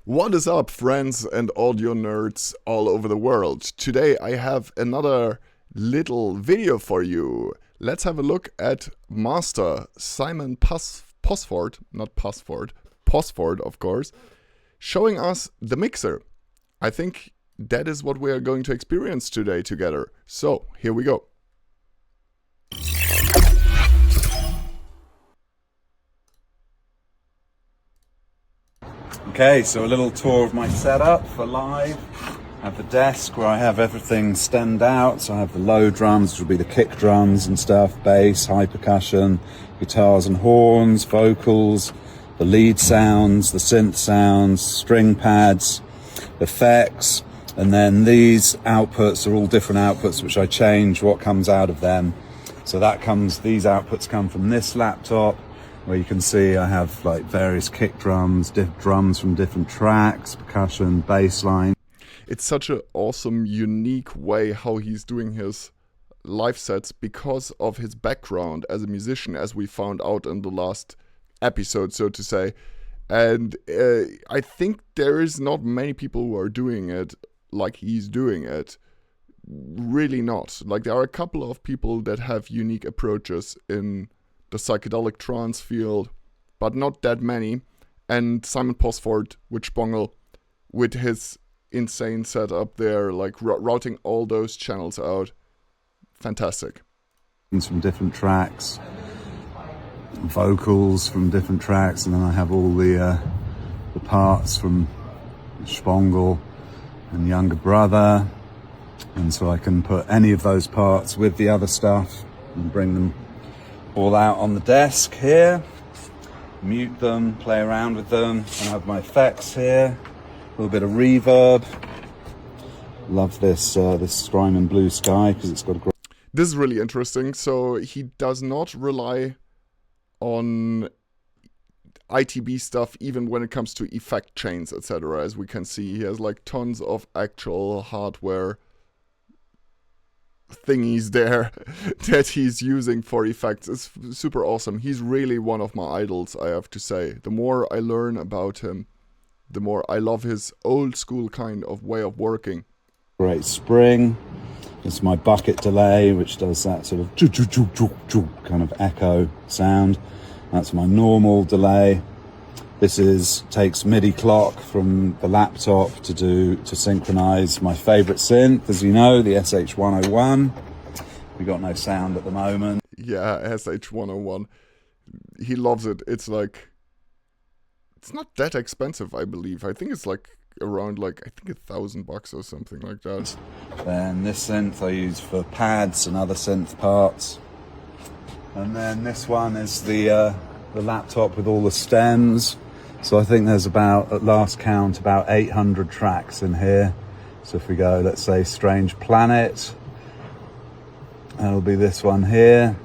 What is up, friends and audio nerds all over the world? Today I have another little video for you. Let's have a look at Master Simon Posford, not Posford, Posford, of course, showing us the mixer. I think that is what we are going to experience today together. So, here we go. Okay, so a little tour of my setup for live. I have the desk where I have everything stemmed out. So I have the low drums, which will be the kick drums and stuff, bass, high percussion, guitars and horns, vocals, the lead sounds, the synth sounds, string pads, effects, and then these outputs are all different outputs which I change what comes out of them. So these outputs come from this laptop, where you can see I have like various kick drums, drums from different tracks, percussion, bass line. It's such an awesome, unique way how he's doing his live sets because of his background as a musician, as we found out in the last episode, so to say. And I think there is not many people who are doing it like he's doing it. Really not. Like, there are a couple of people that have unique approaches in the psychedelic trance field, but not that many. And Simon Posford with Shpongle, with his insane setup there, like routing all those channels out. Fantastic. From different tracks, vocals from different tracks, and then I have all the parts from Shpongle and Younger Brother, and so I can put any of those parts with the other stuff and bring them all out on the desk here, mute them, play around with them, and I have my effects here, a little bit of reverb. Love this Simon Blue Sky because it's got a great... This is really interesting. So he does not rely on ITB stuff even when it comes to effect chains, etc. As we can see, he has like tons of actual hardware thingies there that he's using for effects. It's super awesome. He's really one of my idols, I have to say. The more I learn about him, the more I love his old school kind of way of working. Great spring. It's my bucket delay, which does that sort of kind of echo sound. That's my normal delay. This takes MIDI clock from the laptop to synchronize my favorite synth, as you know, the SH101. We got no sound at the moment. Yeah, SH101. He loves it. It's like, it's not that expensive, I believe. I think it's like around like, I think $1,000 or something like that. Then this synth I use for pads and other synth parts. And then this one is the laptop with all the stems. So I think there's about, at last count, about 800 tracks in here. So if we go, let's say Strange Planet, that'll be this one here.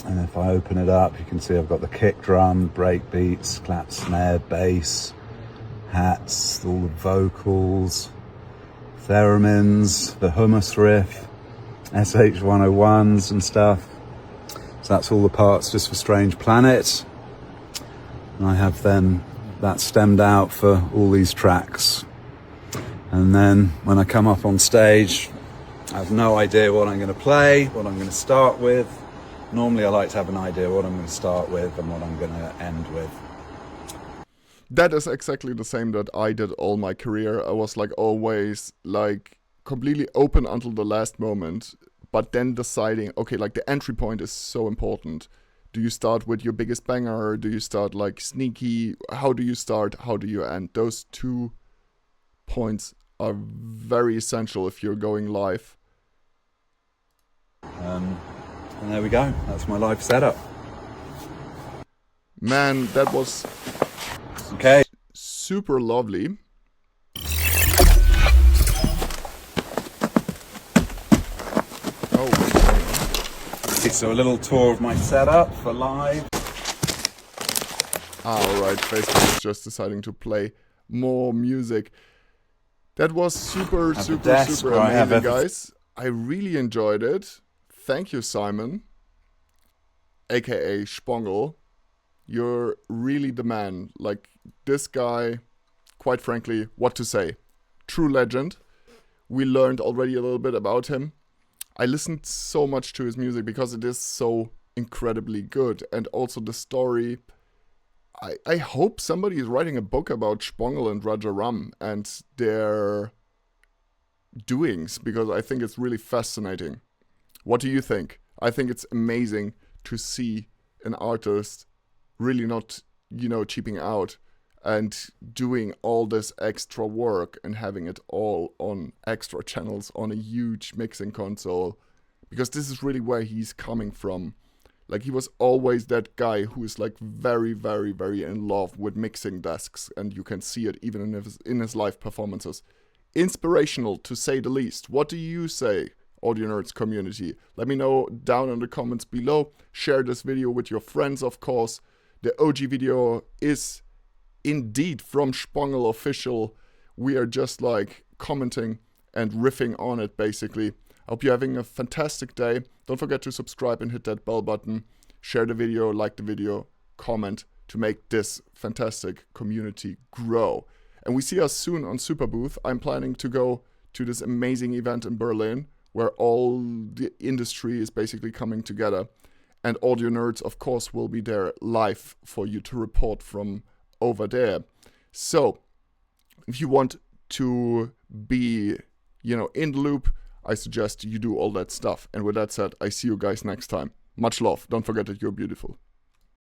And if I open it up, you can see I've got the kick drum, break beats, clap snare, bass, hats, all the vocals, theremins, the hummus riff, SH101s and stuff. So that's all the parts just for Strange Planet. And I have then that stemmed out for all these tracks. And then when I come up on stage, I have no idea what I'm going to play, what I'm going to start with. Normally I like to have an idea what I'm going to start with and what I'm going to end with. That is exactly the same that I did all my career. I was like always like completely open until the last moment, but then deciding, okay, like the entry point is so important. Do you start with your biggest banger, or do you start like sneaky? How do you start? How do you end? Those 2 points are very essential if you're going live. And there we go. That's my live setup. Man, that was okay. Super lovely. So a little tour of my setup for live. Alright, Facebook is just deciding to play more music. That was super amazing, guys. I really enjoyed it. Thank you, Simon, aka Shpongle. You're really the man. Like, this guy quite frankly, what to say. True legend. We learned already a little bit about him. I listened so much to his music because it is so incredibly good. And also the story, I hope somebody is writing a book about Shpongle and Rajaram and their doings, because I think it's really fascinating. What do you think? I think it's amazing to see an artist really not, cheaping out and doing all this extra work and having it all on extra channels on a huge mixing console, because this is really where he's coming from. Like, he was always that guy who is like very, very, very in love with mixing desks, and you can see it even in his live performances. Inspirational, to say the least. What do you say, Audionerdz community? Let me know down in the comments below. Share this video with your friends, of course. The OG video is indeed from Shpongle official. We are just like commenting and riffing on it, basically. I hope you're having a fantastic day. Don't forget to subscribe and hit that bell button. Share the video, like the video, comment to make this fantastic community grow. And we see us soon on Superbooth. I'm planning to go to this amazing event in Berlin where all the industry is basically coming together. And Audionerdz, of course, will be there live for you to report from over there. So, if you want to be, in the loop, I suggest you do all that stuff. And with that said, I see you guys next time. Much love. Don't forget that you're beautiful.